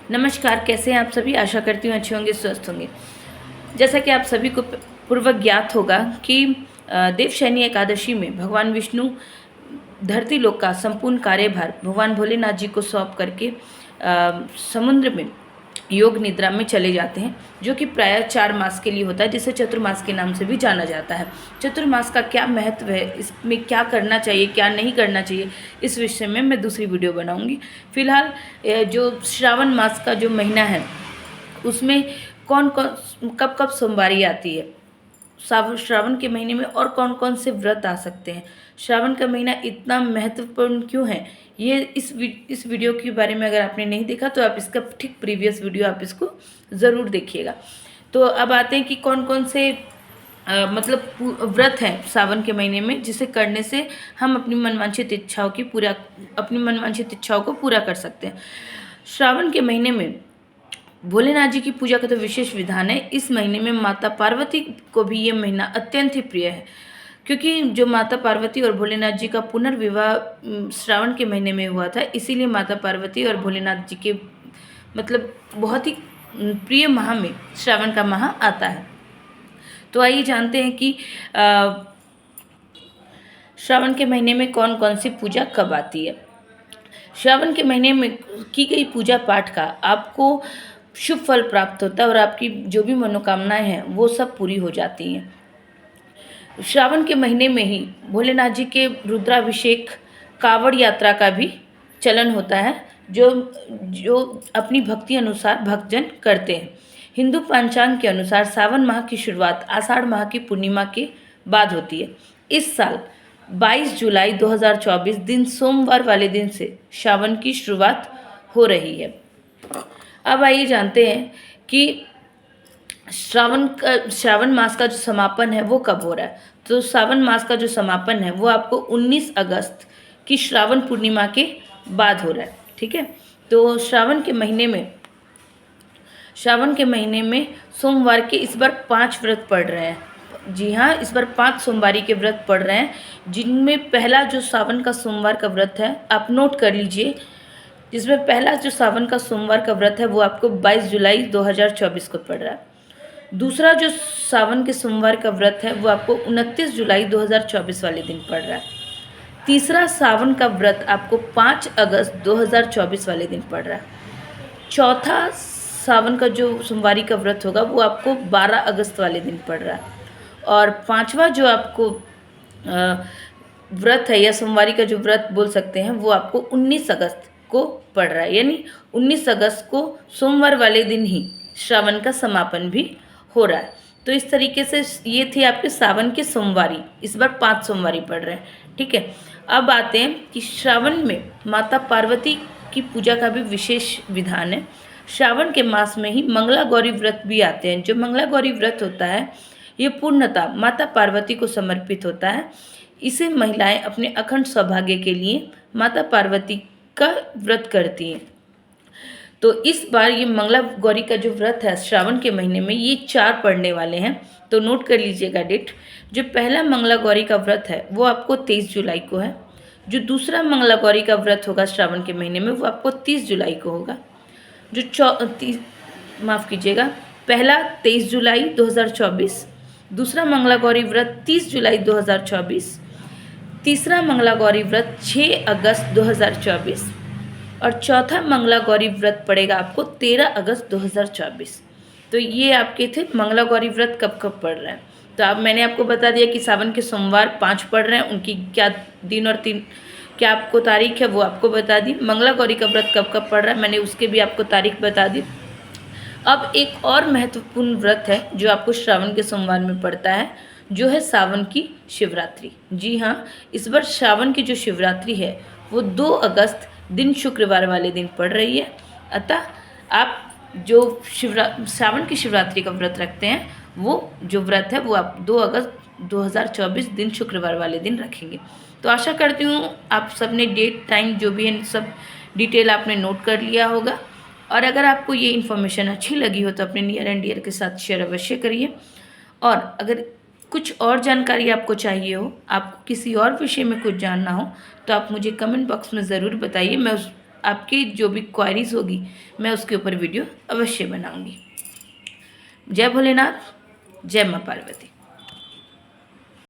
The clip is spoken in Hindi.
नमस्कार, कैसे हैं आप सभी। आशा करती हूँ अच्छे होंगे, स्वस्थ होंगे। जैसा कि आप सभी को पूर्व ज्ञात होगा कि देवशयनी एकादशी में भगवान विष्णु धरती लोक का संपूर्ण कार्यभार भगवान भोलेनाथ जी को सौंप करके समुद्र में योग निद्रा में चले जाते हैं, जो कि प्रायः 4 मास के लिए होता है, जिसे चतुर्मास के नाम से भी जाना जाता है। चतुर्मास का क्या महत्व है, इसमें क्या करना चाहिए, क्या नहीं करना चाहिए, इस विषय में मैं दूसरी वीडियो बनाऊंगी। फिलहाल जो श्रावण मास का जो महीना है, उसमें कौन कौन कब कब सोमवारी आती है, श्रावण के महीने में और कौन कौन से व्रत आ सकते हैं, श्रावण का महीना इतना महत्वपूर्ण क्यों है, ये इस वीडियो के बारे में अगर आपने नहीं देखा तो आप इसका ठीक प्रीवियस वीडियो आप इसको ज़रूर देखिएगा। तो अब आते हैं कि कौन कौन से मतलब व्रत हैं सावन के महीने में, जिसे करने से हम अपनी मनवांछित इच्छाओं को पूरा कर सकते हैं। श्रावण के महीने में भोलेनाथ जी की पूजा का तो विशेष विधान है। इस महीने में माता पार्वती को भी ये महीना अत्यंत ही प्रिय है, क्योंकि जो माता पार्वती और भोलेनाथ जी का पुनर्विवाह श्रावण के महीने में हुआ था, इसीलिए माता पार्वती और भोलेनाथ जी के मतलब बहुत ही प्रिय माह में श्रावण का माह आता है। तो आइए जानते हैं कि श्रावण के महीने में कौन कौन सी पूजा कब आती है। श्रावण के महीने में की गई पूजा पाठ का आपको शुभ फल प्राप्त होता है और आपकी जो भी मनोकामनाएं हैं वो सब पूरी हो जाती हैं। श्रावण के महीने में ही भोलेनाथ जी के रुद्राभिषेक कावड़ यात्रा का भी चलन होता है, जो जो अपनी भक्ति अनुसार भक्तजन करते हैं। हिंदू पंचांग के अनुसार सावन माह की शुरुआत आषाढ़ माह की पूर्णिमा के बाद होती है। इस साल 22 जुलाई 2024 दिन सोमवार वाले दिन से श्रावण की शुरुआत हो रही है। अब आइए जानते हैं कि श्रावण मास का जो समापन है वो कब हो रहा है। तो श्रावण मास का जो समापन है वो आपको 19 अगस्त की श्रावण पूर्णिमा के बाद हो रहा है। ठीक है, तो श्रावण के महीने में सोमवार के इस बार 5 व्रत पड़ रहे हैं। जी हाँ, इस बार 5 सोमवारी के व्रत पड़ रहे हैं, जिनमें पहला जो सावन का सोमवार का व्रत है आप नोट कर लीजिए। जिसमें पहला जो सावन का सोमवार का व्रत है वो आपको 22 जुलाई 2024 को पड़ रहा है। दूसरा जो सावन के सोमवार का व्रत है वो आपको 29 जुलाई 2024 वाले दिन पड़ रहा है। तीसरा सावन का व्रत आपको 5 अगस्त 2024 वाले दिन पड़ रहा है। चौथा सावन का जो सोमवारी का व्रत होगा वो आपको 12 अगस्त वाले दिन पड़ रहा है। और पांचवा जो आपको व्रत है या सोमवारी का जो व्रत बोल सकते हैं वो आपको 19 अगस्त को पड़ रहा है, यानी 19 अगस्त को सोमवार वाले दिन ही श्रावण का समापन भी हो रहा है। तो इस तरीके से ये थे आपके सावन के सोमवारी। इस बार 5 सोमवारी पड़ रहे हैं। ठीक है, अब आते हैं कि श्रावण में माता पार्वती की पूजा का भी विशेष विधान है। श्रावण के मास में ही मंगला गौरी व्रत भी आते हैं। जो मंगला गौरी व्रत होता है ये पूर्णतः माता पार्वती को समर्पित होता है। इसे महिलाएं अपने अखंड सौभाग्य के लिए माता पार्वती का व्रत करती हैं। तो इस बार ये मंगला गौरी का जो व्रत है श्रावण के महीने में ये 4 पड़ने वाले हैं, तो नोट कर लीजिएगा डेट। जो पहला मंगला गौरी का व्रत है वो आपको 23 जुलाई को है। जो दूसरा मंगला गौरी का व्रत होगा श्रावण के महीने में वो आपको 30 जुलाई को होगा। पहला 23 जुलाई 2024, दूसरा मंगला गौरी व्रत 30 जुलाई 2024, तीसरा मंगला गौरी व्रत 6 अगस्त 2024 और चौथा मंगला गौरी व्रत पड़ेगा आपको 13 अगस्त 2024। तो ये आपके थे मंगला गौरी व्रत कब कब पड़ रहे हैं। तो अब मैंने आपको बता दिया कि सावन के सोमवार 5 पड़ रहे हैं, उनकी क्या दिन और क्या आपको तारीख है वो आपको बता दी। मंगला गौरी का व्रत कब कब पड़ रहा है मैंने उसके भी आपको तारीख बता दी। अब एक और महत्वपूर्ण व्रत है जो आपको श्रावण के सोमवार में पड़ता है, जो है सावन की शिवरात्रि। जी हाँ, इस बार श्रावण की जो शिवरात्रि है वो 2 अगस्त दिन शुक्रवार वाले दिन पड़ रही है। अतः आप जो श्रावण की शिवरात्रि का व्रत रखते हैं वो जो व्रत है वो आप 2 अगस्त 2024 दिन शुक्रवार वाले दिन रखेंगे। तो आशा करती हूँ आप सबने डेट टाइम जो भी है सब डिटेल आपने नोट कर लिया होगा। और अगर आपको ये इन्फॉर्मेशन अच्छी लगी हो तो अपने नियर एंड डियर के साथ शेयर अवश्य करिए। और अगर कुछ और जानकारी आपको चाहिए हो, आपको किसी और विषय में कुछ जानना हो, तो आप मुझे कमेंट बॉक्स में ज़रूर बताइए। मैं आपकी जो भी क्वारीज होगी मैं उसके ऊपर वीडियो अवश्य बनाऊंगी। जय भोलेनाथ, जय माँ पार्वती।